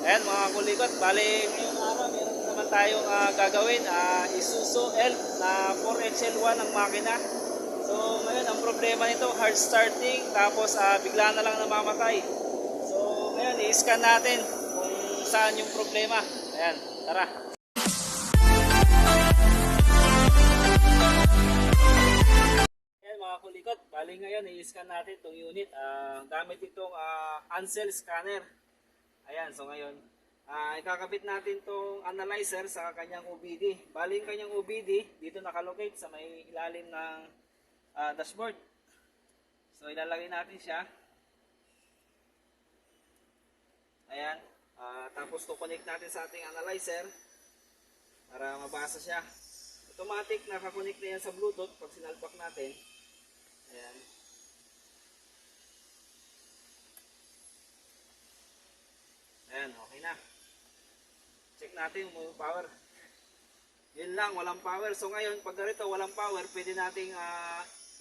Ayan mga kulikot, bali ngayong araw meron naman tayong gagawin, Isuzu Elf na 4HL1 ang makina. So ngayon ang problema nito, hard starting, tapos bigla na lang namamatay. So ngayon i-scan natin kung saan yung problema. Ayan, tara. Ayan mga kulikot, bali ngayon i-scan natin itong unit gamit itong Ansel scanner. Ayan, so ngayon, ikakabit natin itong analyzer sa kanyang OBD. Bali yung kanyang OBD, dito nakalocate sa may ilalim ng dashboard. So ilalagay natin siya. Ayan, tapos to-connect natin sa ating analyzer para mabasa siya. Automatic nakakonect na yan sa Bluetooth pag sinalpak natin. Ayan. Ayan, okay na. Check natin yung power. Yun lang, walang power. So ngayon, pag ganito walang power, pwede nating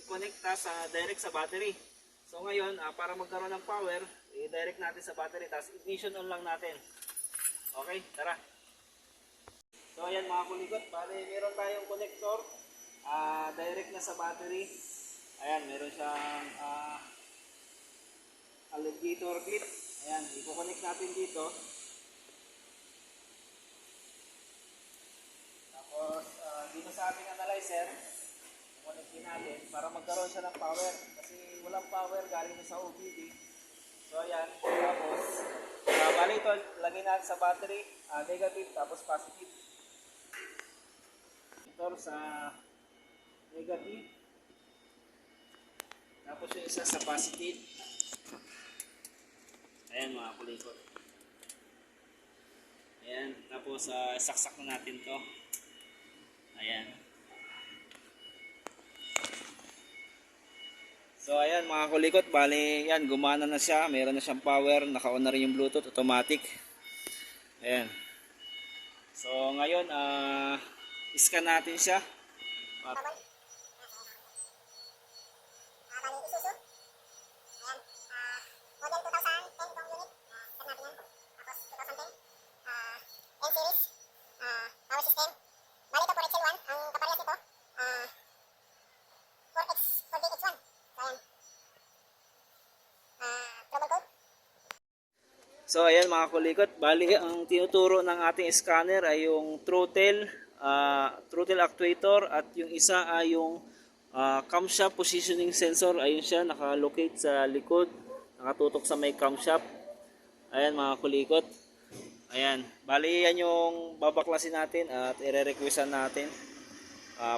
i-connecta sa direct sa battery. So ngayon, para magkaroon ng power, i-direct natin sa battery, tapos ignition on lang natin. Okay, tara. So ayan mga kulikot, bali meron tayong connector, direct na sa battery. Ayan, meron siyang alligator clip. Ayan, i-connect natin dito. Tapos, dito sa ating analyzer, i-connect din natin para magkaroon siya ng power. Kasi walang power galing sa OBD. So, ayan. Tapos, bali ito, lagay natin sa battery, negative tapos positive. Ito sa negative. Tapos yung isa sa positive. Ayan mga kulikot. Ayan, tapos saksak na natin to. Ayan. So ayan mga kulikot, bali yan, gumana na siya, meron na siyang power, naka-on na rin yung Bluetooth, automatic. Ayan. So ngayon, scan natin siya. So ayan mga kulikot, bali ang tinuturo ng ating scanner ay yung throttle actuator, at yung isa ay yung camshaft positioning sensor. Ayun siya, nakalocate sa likod, nakatutok sa may camshaft. Ayan mga kulikot. Ayan, bali yan yung babaklasin natin at ire-requestan natin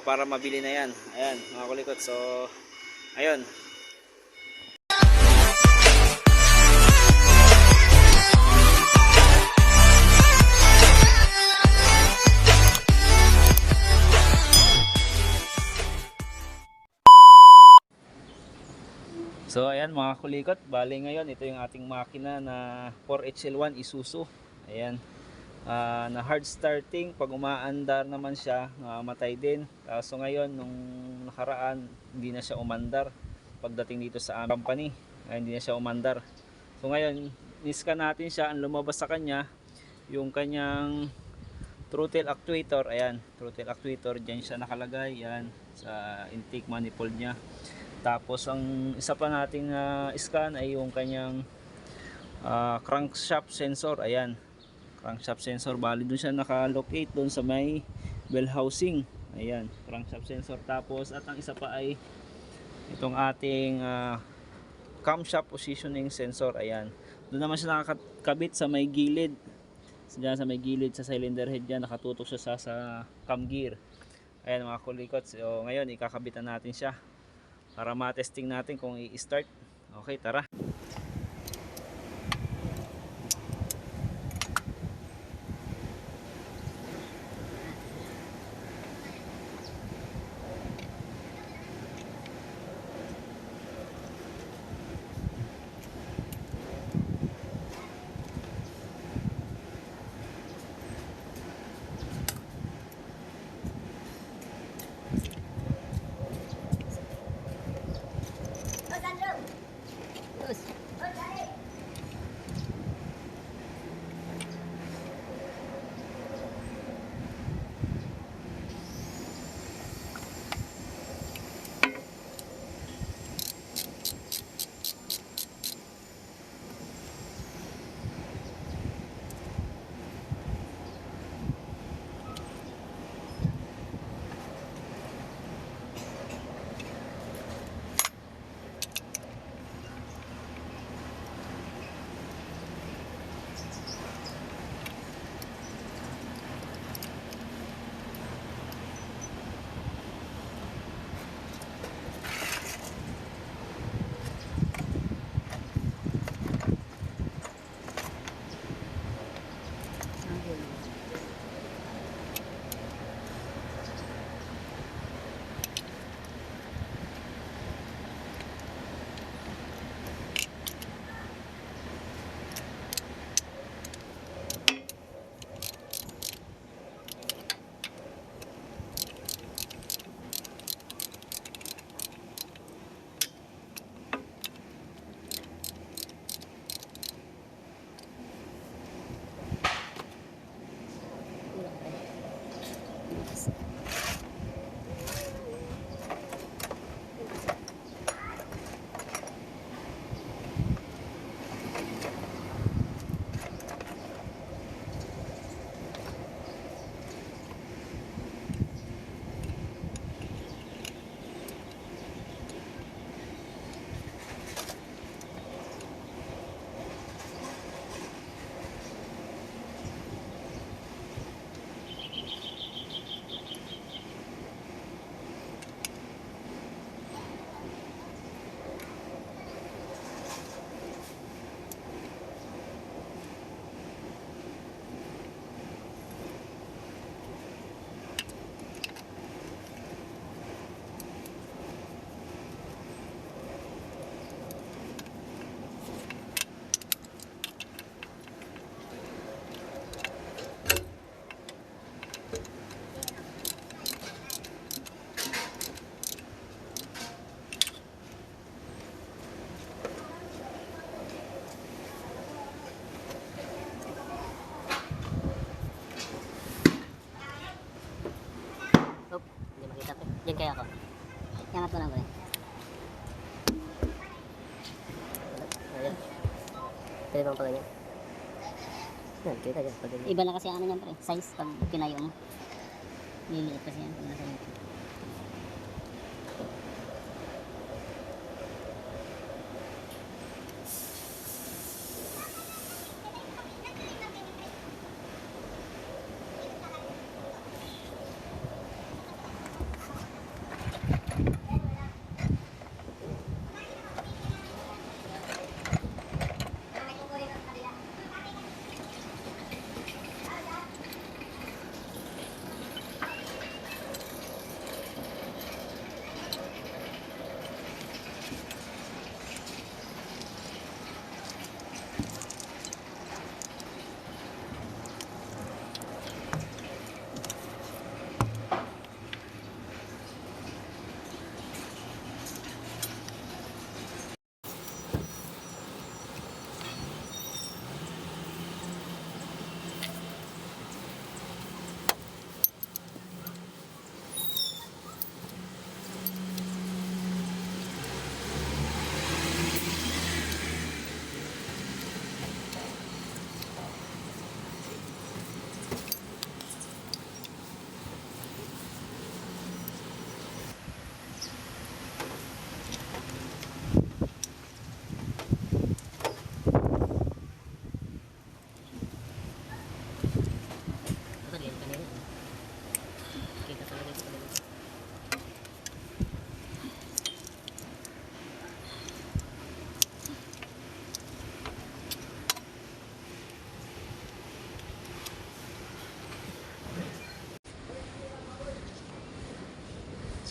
para mabili na yan. Ayan mga kulikot, so ayun. So ayan mga kulikot, bali ngayon ito yung ating makina na 4HL1 Isuzu. Ayan, na hard starting, pag umaandar naman siya, matay din. So ngayon, nung nakaraan, hindi na siya umandar. Pagdating dito sa aming company, hindi na siya umandar. So ngayon, niscan natin siya, ang lumabas sa kanya, yung kanyang throttle actuator. Ayan, throttle actuator, dyan siya nakalagay, yan, sa intake manifold niya. Tapos ang isa pa nating scan ay yung kanyang crankshaft sensor. Ayan, crankshaft sensor, bali doon siya nakalocate doon sa may bell housing. Ayan, crankshaft sensor. Tapos at ang isa pa ay itong ating camshaft positioning sensor. Ayan, doon naman siya nakakabit sa may gilid. Diyan sa may gilid sa cylinder head diyan, nakatutok siya sa cam gear. Ayan mga kulikot, so ngayon ikakabitan natin siya para ma-testing natin kung i-start. Okay, tara. Terus. kaya ako. Yangat mo lang pre. Ayan. Pwede bang pala yan? Yan, kita dyan. Iba na kasi ano yan pre, size pag tinayo mo. Liliit kasi yan pag nasa dito.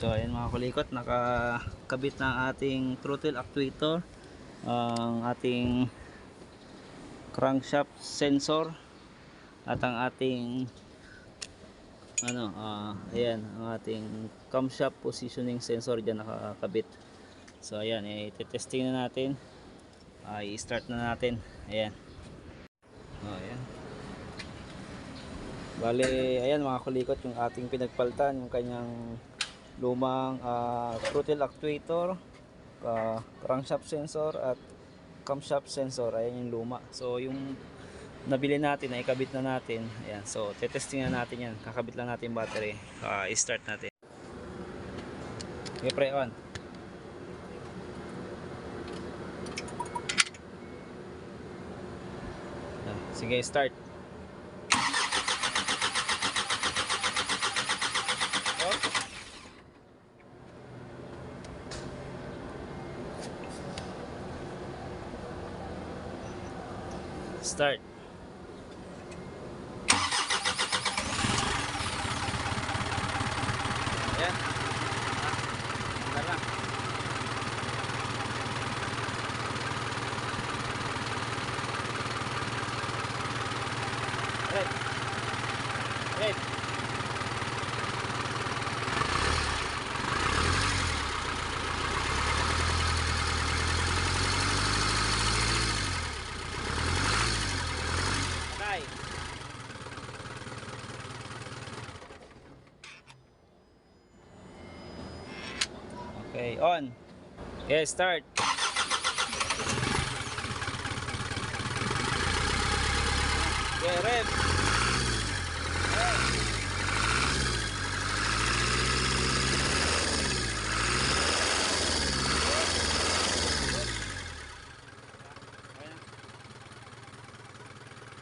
So ayan mga kulikot, nakakabit na ang ating throttle actuator, ang ating crankshaft sensor at ang ating ayan, ang ating camshaft positioning sensor dyan nakakabit. So ayan, i-testing na natin, i-start na natin. Ayan. Ayan. Bale, ayan mga kulikot, yung ating pinagpaltan, yung kanyang lumang throttle actuator, crankshaft sensor at camshaft sensor. Ayan yung luma. So yung nabili natin ay ikabit na natin. Ayan. So tetesting na natin yan. Kakabit lang natin battery. I-start natin. Okay, pre, on. Sige, start. Start. Ayan. Tara. Red. Red. Patay. Okay, on. Okay, start. Okay, red.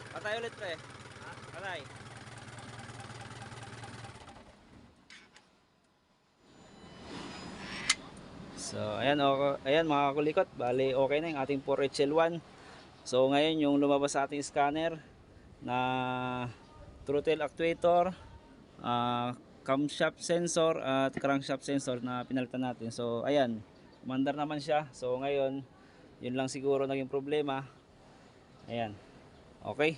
Patay ulit pre. Patay. So ayan, ayan mga kulikot, bali okay na yung ating 4HL1. So ngayon yung lumabas sa ating scanner na throttle actuator, camshaft sensor at crankshaft sensor na pinalitan natin. So ayan, umandar naman siya. So ngayon, yun lang siguro naging problema. Ayan. Okay.